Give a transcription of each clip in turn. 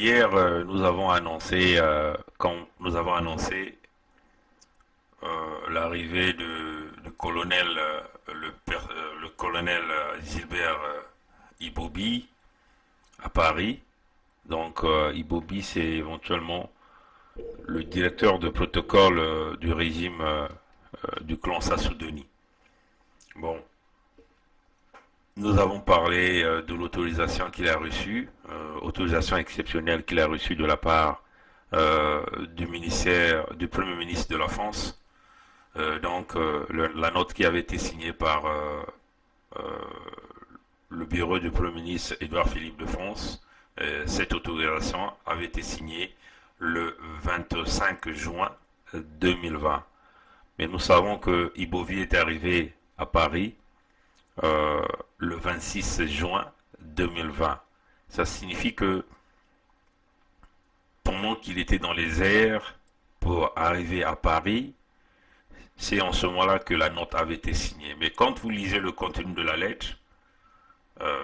Hier, nous avons annoncé, quand nous avons annoncé l'arrivée du colonel, le colonel Gilbert Ibobi à Paris. Donc, Ibobi, c'est éventuellement le directeur de protocole du régime du clan Sassoudoni. Bon, nous avons parlé de l'autorisation qu'il a reçue, autorisation exceptionnelle qu'il a reçue de la part du ministère du Premier ministre de la France. La note qui avait été signée par euh, le bureau du Premier ministre Édouard Philippe de France, cette autorisation avait été signée le 25 juin 2020. Mais nous savons que Ibovi est arrivé à Paris le 26 juin 2020. Ça signifie que pendant qu'il était dans les airs pour arriver à Paris, c'est en ce moment-là que la note avait été signée. Mais quand vous lisez le contenu de la lettre, euh,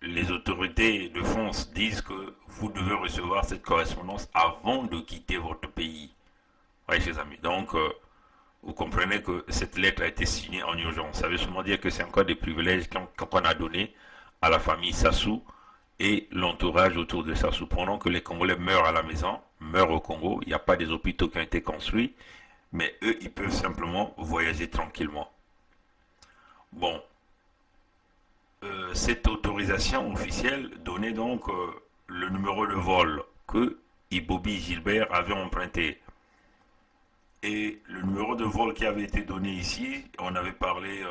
les autorités de France disent que vous devez recevoir cette correspondance avant de quitter votre pays. Oui, chers amis. Donc, vous comprenez que cette lettre a été signée en urgence. Ça veut seulement dire que c'est encore des privilèges qu'on a donnés à la famille Sassou et l'entourage autour de Sassou. Pendant que les Congolais meurent à la maison, meurent au Congo, il n'y a pas des hôpitaux qui ont été construits, mais eux, ils peuvent simplement voyager tranquillement. Bon, cette autorisation officielle donnait donc le numéro de vol que Ibobi Gilbert avait emprunté. Et le numéro de vol qui avait été donné ici, on avait parlé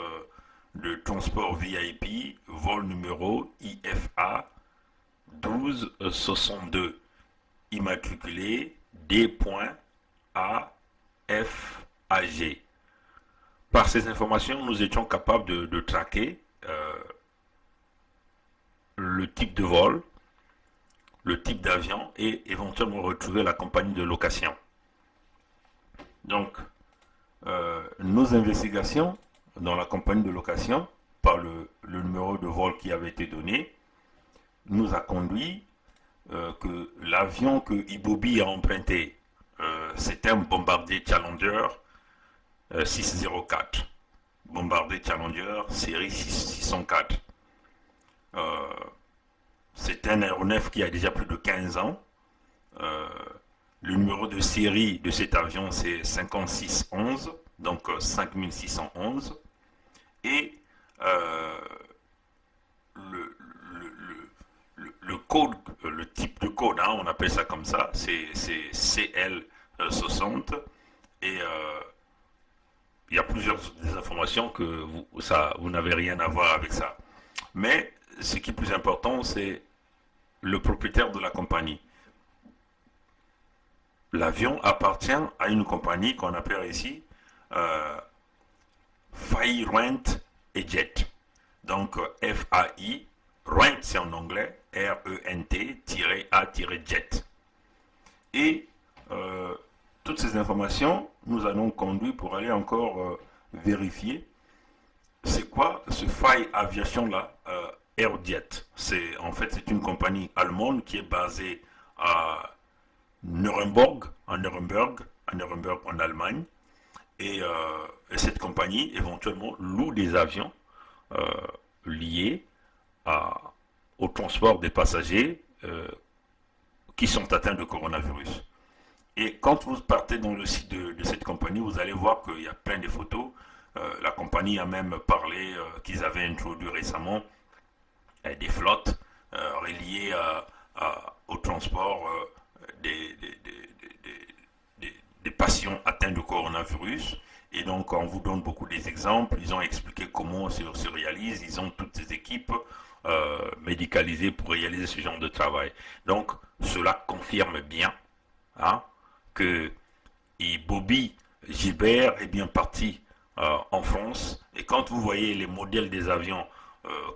de transport VIP, vol numéro IFA 1262, immatriculé D.AFAG. Par ces informations, nous étions capables de traquer le type de vol, le type d'avion et éventuellement retrouver la compagnie de location. Donc, nos investigations dans la compagnie de location, par le numéro de vol qui avait été donné, nous a conduit que l'avion que Ibobi a emprunté, c'était un bombardier Challenger 604. Bombardier Challenger série 604. C'est un aéronef qui a déjà plus de 15 ans. Le numéro de série de cet avion, c'est 5611, donc 5611. Et le, le code, le type de code, hein, on appelle ça comme ça, c'est CL60. Et il y a plusieurs informations que vous n'avez rien à voir avec ça. Mais ce qui est plus important, c'est le propriétaire de la compagnie. L'avion appartient à une compagnie qu'on appelle ici FAI Rent et Jet. Donc FAI, Rent c'est en anglais, RENT-A-Jet. Et toutes ces informations nous allons conduire pour aller encore vérifier c'est quoi ce FAI Aviation là, AirJet. C'est une compagnie allemande qui est basée à Nuremberg en Allemagne. Et cette compagnie éventuellement loue des avions euh, liés au transport des passagers qui sont atteints de coronavirus. Et quand vous partez dans le site de cette compagnie, vous allez voir qu'il y a plein de photos. La compagnie a même parlé qu'ils avaient introduit récemment des flottes reliées au transport des, des, des patients atteints de coronavirus. Et donc, on vous donne beaucoup d'exemples. Ils ont expliqué comment se réalise. Ils ont toutes ces équipes médicalisées pour réaliser ce genre de travail. Donc, cela confirme bien hein, que Ibobi Gilbert est bien parti en France. Et quand vous voyez les modèles des avions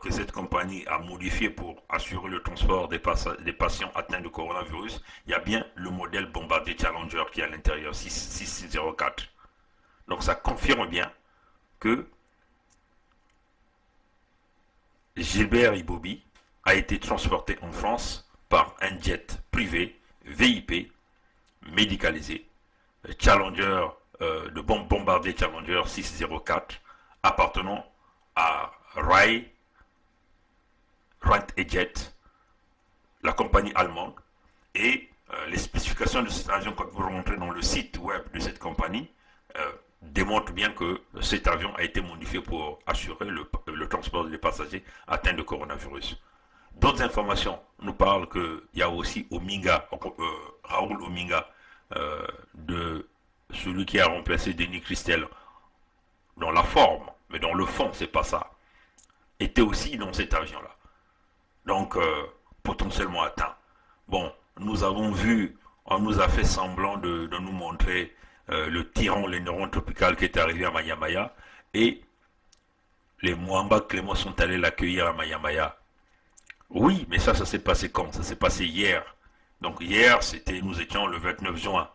que cette compagnie a modifié pour assurer le transport des patients atteints de coronavirus, il y a bien le modèle Bombardier Challenger qui est à l'intérieur, 6604. Donc ça confirme bien que Gilbert Ibobi a été transporté en France par un jet privé VIP médicalisé, Challenger, de bombardier Challenger 604, appartenant à Rheinland-Jet, la compagnie allemande, et les spécifications de cet avion, quand vous rentrez dans le site web de cette compagnie, démontrent bien que cet avion a été modifié pour assurer le transport des passagers atteints de coronavirus. D'autres informations nous parlent qu'il y a aussi Ominga, Raoul Ominga, de celui qui a remplacé Denis Christel, dans la forme, mais dans le fond, c'est pas ça, était aussi dans cet avion-là. Donc, potentiellement atteint. Bon, nous avons vu, on nous a fait semblant de nous montrer le tyran, les neurones tropicales qui est arrivé à Mayamaya, et les Mwamba Clément sont allés l'accueillir à Mayamaya. Oui, mais ça s'est passé quand? Ça s'est passé hier. Donc hier, nous étions le 29 juin.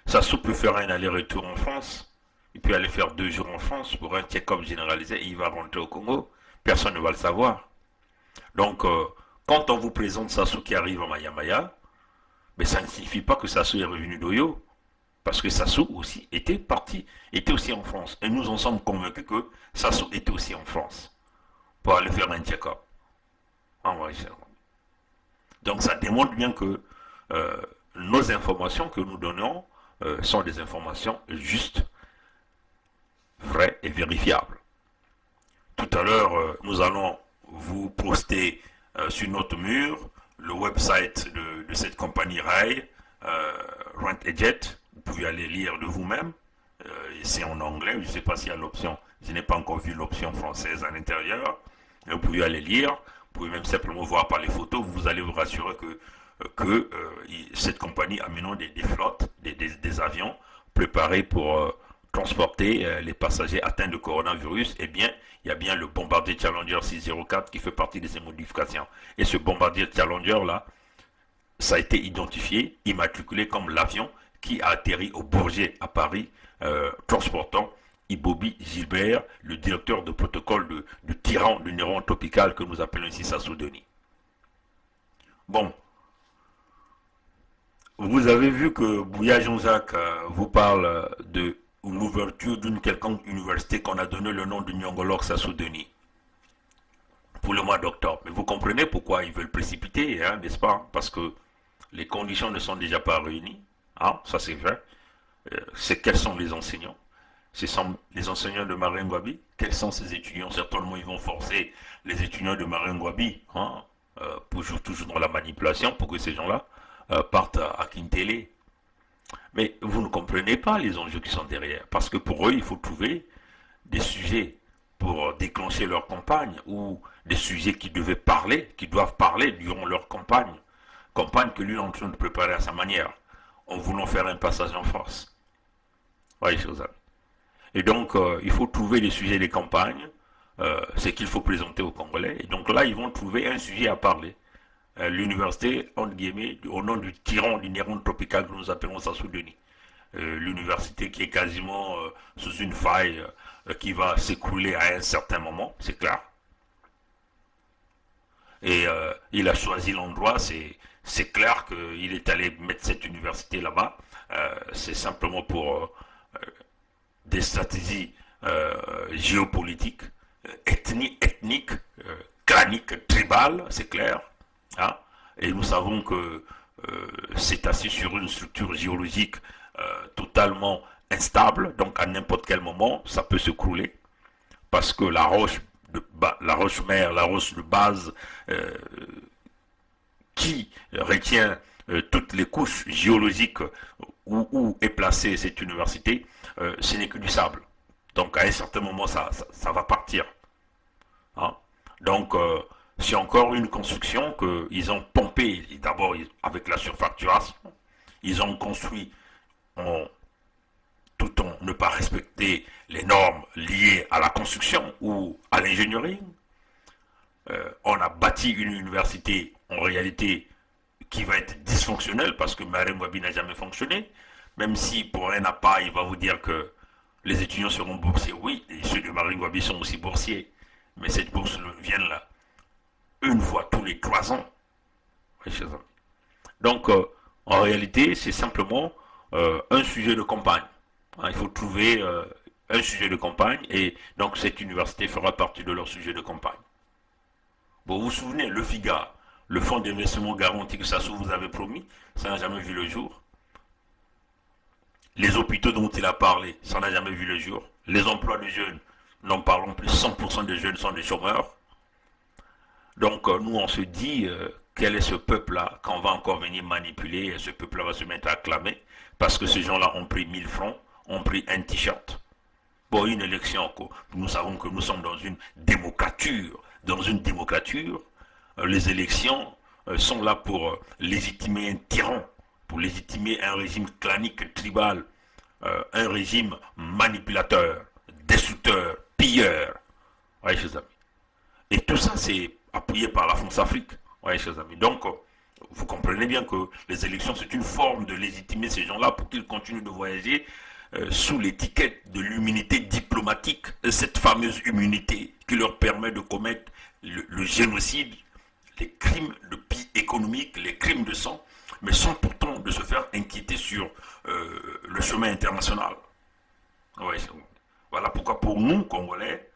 Sassou peut faire un aller-retour en France. Il peut aller faire 2 jours en France pour un check-up généralisé et il va rentrer au Congo. Personne ne va le savoir. Donc, quand on vous présente Sassou qui arrive à Mayamaya, mais ça ne signifie pas que Sassou est revenu d'Oyo. Parce que Sassou aussi était aussi en France. Et nous en sommes convaincus que Sassou était aussi en France pour aller faire un check-up. Donc ça démontre bien que nos informations que nous donnons sont des informations justes, vraies et vérifiables. Tout à l'heure, nous allons vous poster sur notre mur le website de cette compagnie Rheinland-Jet. Vous pouvez aller lire de vous-même. C'est en anglais, je ne sais pas s'il y a l'option, je n'ai pas encore vu l'option française à l'intérieur. Vous pouvez aller lire. Vous pouvez même simplement voir par les photos, vous allez vous rassurer que cette compagnie amenant des flottes, des avions préparés pour transporter les passagers atteints de coronavirus, eh bien, il y a bien le bombardier Challenger 604 qui fait partie de ces modifications. Et ce bombardier Challenger-là, ça a été identifié, immatriculé comme l'avion qui a atterri au Bourget à Paris, transportant Ibobi Gilbert, le directeur de protocole du tyran du neuron tropical que nous appelons ici Sassou Denis. Bon, vous avez vu que Bouya Jonzac vous parle de l'ouverture d'une quelconque université qu'on a donné le nom de Nyongolok Sassou Denis pour le mois d'octobre. Mais vous comprenez pourquoi ils veulent précipiter, hein, n'est-ce pas? Parce que les conditions ne sont déjà pas réunies. Hein, ça c'est vrai. C'est quels sont les enseignants? Ce sont les enseignants de Marien Ngouabi. Quels sont ces étudiants? Certainement, ils vont forcer les étudiants de Marien Ngouabi pour jouer toujours dans la manipulation pour que ces gens-là partent à Kintélé. Mais vous ne comprenez pas les enjeux qui sont derrière. Parce que pour eux, il faut trouver des sujets pour déclencher leur campagne ou des sujets qui doivent parler durant leur campagne. Campagne que lui est en train de préparer à sa manière, en voulant faire un passage en force. Voyez, chers amis. Et donc, il faut trouver les sujets des campagnes, c'est qu'il faut présenter aux Congolais. Et donc là, ils vont trouver un sujet à parler. L'université, entre guillemets, au nom du tyran du neuron tropical que nous appelons Sassou Denis. L'université qui est quasiment sous une faille qui va s'écrouler à un certain moment, c'est clair. Et il a choisi l'endroit, c'est clair qu'il est allé mettre cette université là-bas. C'est simplement pour des stratégies géopolitiques, ethniques, claniques, tribales, c'est clair. Hein? Et nous savons que c'est assis sur une structure géologique totalement instable, donc à n'importe quel moment, ça peut se crouler, parce que la roche mère, la roche de base qui retient toutes les couches géologiques où est placée cette université, ce n'est que du sable. Donc à un certain moment, ça va partir. Hein? Donc c'est encore une construction qu'ils ont pompée, d'abord avec la surfacturation. Ils ont construit tout en ne pas respecter les normes liées à la construction ou à l'ingénierie. On a bâti une université en réalité qui va être dysfonctionnelle parce que Marien Ngouabi n'a jamais fonctionné, même si pour un appât, il va vous dire que les étudiants seront boursiers. Oui, et ceux de Marien Ngouabi sont aussi boursiers, mais cette bourse vient là une fois tous les 3 ans. Donc, en réalité, c'est simplement un sujet de campagne. Hein, il faut trouver un sujet de campagne et donc cette université fera partie de leur sujet de campagne. Bon, vous vous souvenez, le FIGA, le fonds d'investissement garanti que Sassou vous avait promis, ça n'a jamais vu le jour. Les hôpitaux dont il a parlé, ça n'a jamais vu le jour. Les emplois de jeunes, n'en parlons plus, 100% des jeunes sont des chômeurs. Donc nous on se dit, quel est ce peuple-là qu'on va encore venir manipuler et ce peuple-là va se mettre à acclamer parce que ces gens-là ont pris 1000 francs, ont pris un t-shirt. Bon, une élection, nous savons que nous sommes dans une démocrature. Dans une démocrature, les élections sont là pour légitimer un tyran, pour légitimer un régime clanique, tribal, un régime manipulateur, destructeur, pilleur. Ouais, chers amis. Et tout ça, c'est appuyé par la France-Afrique. Ouais, chers amis. Donc, vous comprenez bien que les élections, c'est une forme de légitimer ces gens-là pour qu'ils continuent de voyager sous l'étiquette de l'immunité diplomatique, cette fameuse immunité qui leur permet de commettre le génocide, les crimes de pillage économique, les crimes de sang, mais sans pourtant de se faire inquiéter sur le chemin international. Ouais, voilà pourquoi pour nous, Congolais,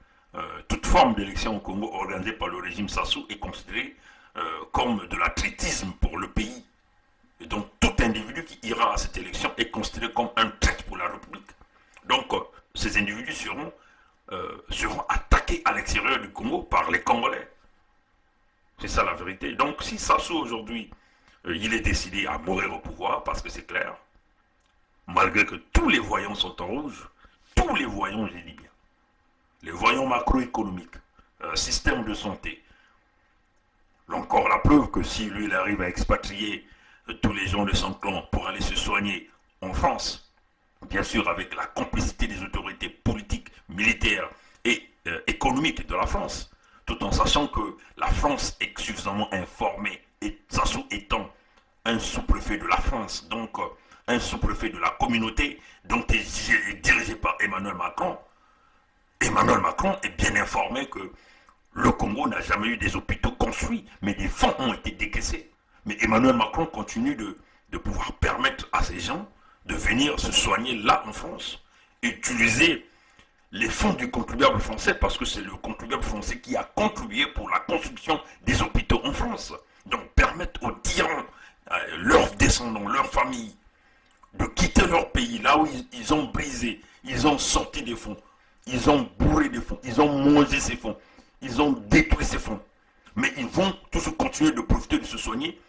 toute forme d'élection au Congo organisée par le régime Sassou est considérée comme de l'athlétisme pour le pays. Et donc tout individu qui ira à cette élection est considéré comme un traître pour la République. Donc ces individus seront attaqués à l'extérieur du Congo par les Congolais. C'est ça la vérité. Donc si Sassou aujourd'hui, il est décidé à mourir au pouvoir, parce que c'est clair, malgré que tous les voyants sont en rouge, tous les voyants, je dis bien, les voyants macroéconomiques, système de santé, encore la preuve que si lui il arrive à expatrier tous les gens de son clan pour aller se soigner en France, bien sûr avec la complicité des autorités politiques, militaires et économiques de la France, tout en sachant que la France est suffisamment informée, et Sassou étant un sous-préfet de la France, donc un sous-préfet de la communauté, dont est dirigé par Emmanuel Macron. Emmanuel Macron est bien informé que le Congo n'a jamais eu des hôpitaux construits, mais des fonds ont été décaissés. Mais Emmanuel Macron continue de pouvoir permettre à ces gens de venir se soigner là en France, utiliser les fonds du contribuable français, parce que c'est le contribuable français qui a contribué pour la construction des hôpitaux en France. Donc permettre aux tyrans, leurs descendants, leurs familles, de quitter leur pays, là où ils ont brisé, ils ont sorti des fonds, ils ont bourré des fonds, ils ont mangé ces fonds, ils ont détruit ces fonds. Mais ils vont toujours continuer de profiter de se soigner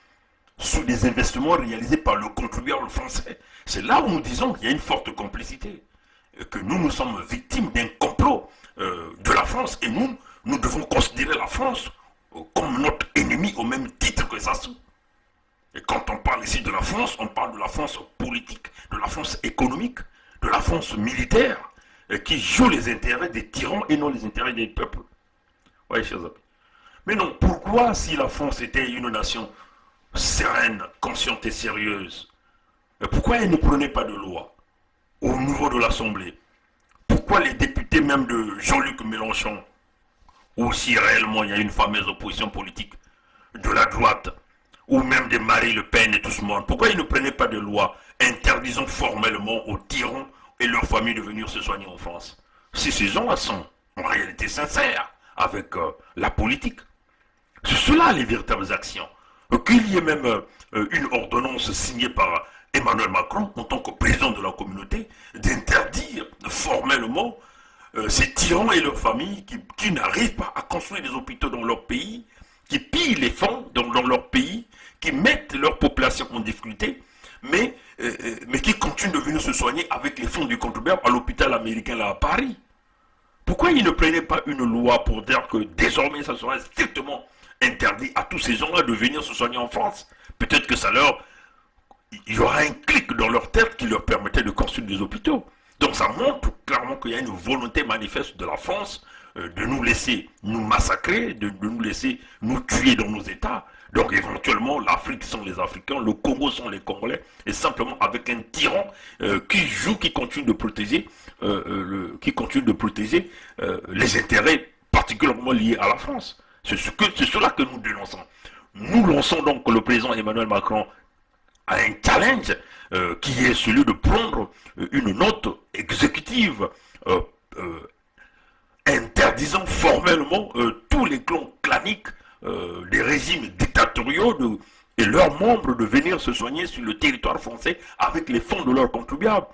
sous des investissements réalisés par le contribuable français. C'est là où nous disons qu'il y a une forte complicité, que nous sommes victimes d'un complot de la France, et nous devons considérer la France comme notre ennemi au même titre que Sassou. Et quand on parle ici de la France, on parle de la France politique, de la France économique, de la France militaire, qui joue les intérêts des tyrans et non les intérêts des peuples. Oui, chers amis. Mais non, pourquoi si la France était une nation sereine, consciente et sérieuse, pourquoi elle ne prenait pas de loi au niveau de l'Assemblée? Pourquoi les députés même de Jean-Luc Mélenchon, ou si réellement il y a une fameuse opposition politique de la droite, ou même de Marine Le Pen et tout ce monde, pourquoi ils ne prenaient pas de loi interdisant formellement aux tyrans et leurs familles de venir se soigner en France? Si ces gens-là sont en réalité sincères avec la politique, c'est cela les véritables actions. Qu'il y ait même une ordonnance signée par Emmanuel Macron en tant que président de la communauté d'interdire formellement ces tyrans et leurs familles qui n'arrivent pas à construire des hôpitaux dans leur pays, qui pillent les fonds dans leur pays, qui mettent leur population en difficulté, mais qui continuent de venir se soigner avec les fonds du contribuable à l'hôpital américain là à Paris. Pourquoi ils ne prenaient pas une loi pour dire que désormais ça sera strictement interdit à tous ces gens-là de venir se soigner en France? Peut-être que il y aura un clic dans leur tête qui leur permettait de construire des hôpitaux. Donc ça montre clairement qu'il y a une volonté manifeste de la France de nous laisser nous massacrer, de nous laisser nous tuer dans nos États. Donc éventuellement, l'Afrique sont les Africains, le Congo sont les Congolais, et simplement avec un tyran qui continue de protéger, les intérêts particulièrement liés à la France. C'est cela que nous dénonçons. Nous lançons donc le président Emmanuel Macron à un challenge qui est celui de prendre une note exécutive euh, euh, interdisant formellement tous les clans claniques des régimes dictatoriaux et leurs membres de venir se soigner sur le territoire français avec les fonds de leurs contribuables.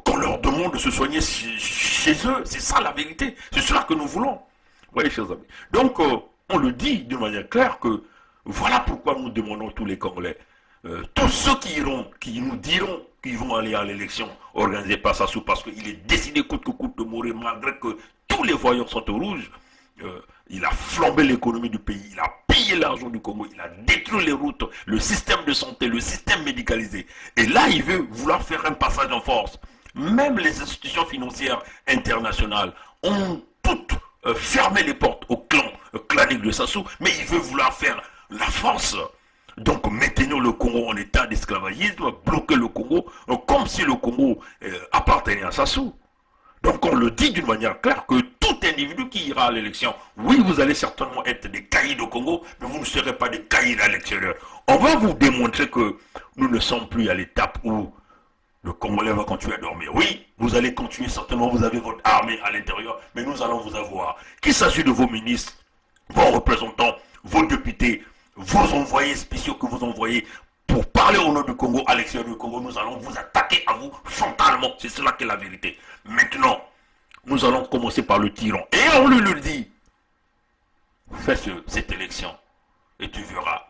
Qu'on leur demande de se soigner chez eux, c'est ça la vérité. C'est cela que nous voulons. Vous voyez, chers amis. Donc, on le dit d'une manière claire que voilà pourquoi nous demandons tous les Congolais. Tous ceux qui nous diront qu'ils vont aller à l'élection organisée par Sassou parce qu'il est décidé coûte que coûte de mourir malgré que tous les voyants sont au rouge. Il a flambé l'économie du pays, il a pillé l'argent du Congo, il a détruit les routes, le système de santé, le système médicalisé. Et là, il veut vouloir faire un passage en force. Même les institutions financières internationales ont toutes fermé les portes au clan clanique de Sassou, mais il veut vouloir faire la force. Donc maintenir le Congo en état d'esclavagisme, bloquer le Congo, comme si le Congo appartenait à Sassou. Donc on le dit d'une manière claire que tout individu qui ira à l'élection, oui, vous allez certainement être des caïds au Congo, mais vous ne serez pas des caïds à l'extérieur. On va vous démontrer que nous ne sommes plus à l'étape où le Congolais va continuer à dormir. Oui, vous allez continuer certainement, vous avez votre armée à l'intérieur, mais nous allons vous avoir. Qu'il s'agit de vos ministres, vos représentants, vos députés, vos envoyés spéciaux que vous envoyez pour parler au nom du Congo, à l'extérieur du Congo, nous allons vous attaquer à vous frontalement. C'est cela qui est la vérité. Maintenant, nous allons commencer par le tyran. Et on lui le dit. Fais cette élection et tu verras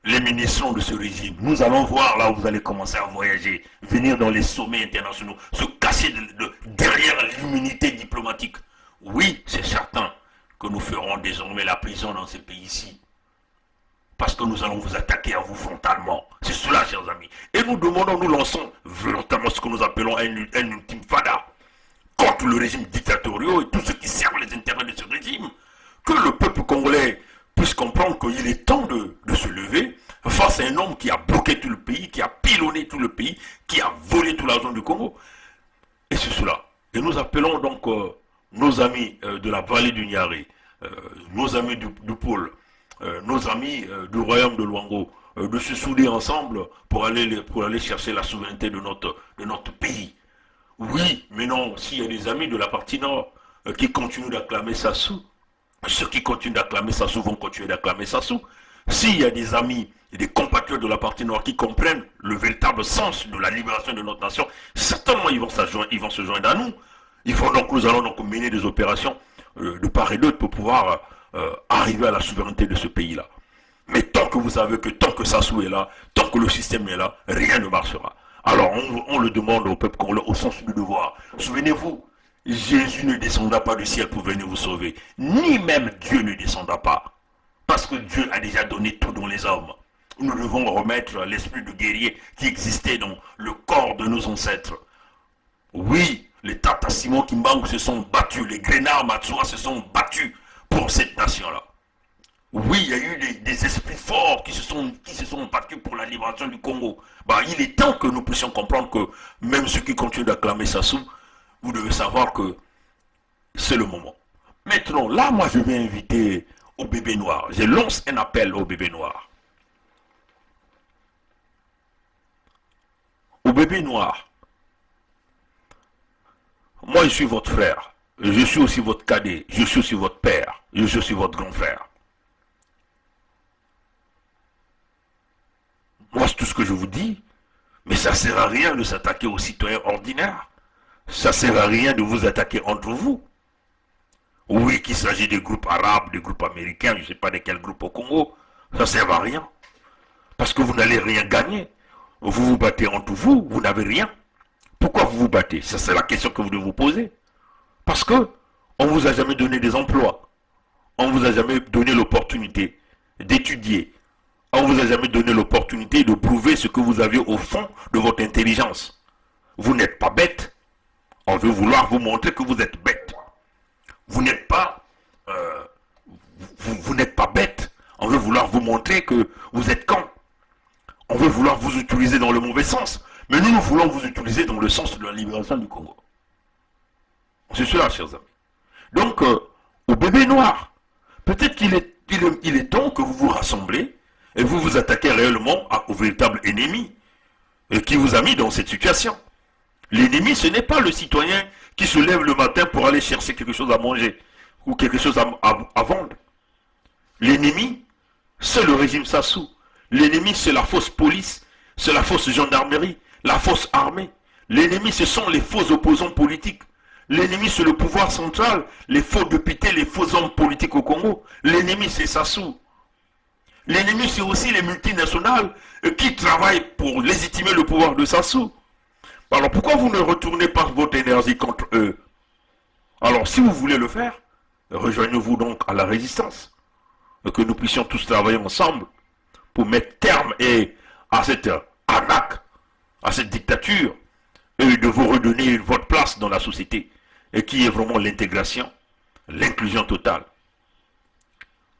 les ministres de ce régime. Nous allons voir là où vous allez commencer à voyager, venir dans les sommets internationaux, se cacher derrière l'immunité diplomatique. Oui, c'est certain que nous ferons désormais la prison dans ces pays-ci. Parce que nous allons vous attaquer à vous frontalement. C'est cela, chers amis. Et nous demandons, nous lançons véritablement ce que nous appelons un ultime fada contre le régime dictatorial et tous ceux qui servent les intérêts de ce régime. Que le peuple congolais puisse comprendre qu'il est temps de se lever face à un homme qui a bloqué tout le pays, qui a pilonné tout le pays, qui a volé tout l'argent du Congo. Et c'est cela. Et nous appelons donc nos amis de la vallée du Niari, nos amis du pôle, nos amis du royaume de Luango, de se souder ensemble pour aller chercher la souveraineté de notre pays. Oui, mais non, s'il y a des amis de la partie nord qui continuent d'acclamer Sassou, ceux qui continuent d'acclamer Sassou vont continuer d'acclamer Sassou. S'il y a des amis et des compatriotes de la partie nord qui comprennent le véritable sens de la libération de notre nation, certainement ils vont se joindre à nous. Nous allons donc mener des opérations de part et d'autre pour pouvoir arriver à la souveraineté de ce pays-là. Mais tant que vous savez que tant que Sassou est là, tant que le système est là, rien ne marchera. Alors on le demande au peuple congolais au sens du devoir. Souvenez-vous, Jésus ne descendra pas du ciel pour venir vous sauver. Ni même Dieu ne descendra pas. Parce que Dieu a déjà donné tout dans les hommes. Nous devons remettre l'esprit de guerrier qui existait dans le corps de nos ancêtres. Oui, les Tata Simon Kimbangu se sont battus, les Grenards Matsoua se sont battus pour cette nation-là. Oui, il y a eu des esprits forts qui se sont battus pour la libération du Congo. Il est temps que nous puissions comprendre que même ceux qui continuent d'acclamer Sassou, vous devez savoir que c'est le moment. Maintenant, là, moi, je vais inviter au bébé noir. Je lance un appel au bébé noir. Au bébé noir. Moi, je suis votre frère. Je suis aussi votre cadet. Je suis aussi votre père. Je suis aussi votre grand frère. Moi, c'est tout ce que je vous dis. Mais ça ne sert à rien de s'attaquer aux citoyens ordinaires. Ça ne sert à rien de vous attaquer entre vous. Oui, qu'il s'agit des groupes arabes, des groupes américains, je ne sais pas de quel groupe au Congo. Ça ne sert à rien. Parce que vous n'allez rien gagner. Vous vous battez entre vous, vous n'avez rien. Pourquoi vous vous battez? Ça, c'est la question que vous devez vous poser. Parce que on ne vous a jamais donné des emplois. On ne vous a jamais donné l'opportunité d'étudier. On ne vous a jamais donné l'opportunité de prouver ce que vous aviez au fond de votre intelligence. Vous n'êtes pas bête. On veut vouloir vous montrer que vous êtes bête. Vous n'êtes pas vous n'êtes pas bête. On veut vouloir vous montrer que vous êtes con. On veut vouloir vous utiliser dans le mauvais sens. Mais nous voulons vous utiliser dans le sens de la libération du Congo. C'est cela, chers amis. Donc, au bébé noir, peut-être qu'il est temps que vous vous rassemblez Et vous vous attaquez réellement au véritable ennemi qui vous a mis dans cette situation. L'ennemi, ce n'est pas le citoyen qui se lève le matin pour aller chercher quelque chose à manger ou quelque chose à vendre. L'ennemi, c'est le régime Sassou. L'ennemi, c'est la fausse police, c'est la fausse gendarmerie, la fausse armée. L'ennemi, ce sont les faux opposants politiques. L'ennemi, c'est le pouvoir central, les faux députés, les faux hommes politiques au Congo. L'ennemi, c'est Sassou. L'ennemi, c'est aussi les multinationales qui travaillent pour légitimer le pouvoir de Sassou. Alors pourquoi vous ne retournez pas votre énergie contre eux? Alors si vous voulez le faire, rejoignez-vous donc à la résistance. Et que nous puissions tous travailler ensemble pour mettre terme à cette arnaque, à cette dictature, et de vous redonner votre place dans la société, et qui est vraiment l'intégration, l'inclusion totale.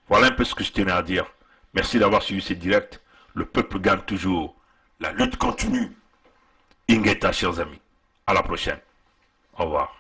Voilà un peu ce que je tenais à dire. Merci d'avoir suivi ce direct. Le peuple gagne toujours. La lutte continue. Ingeta, chers amis. À la prochaine. Au revoir.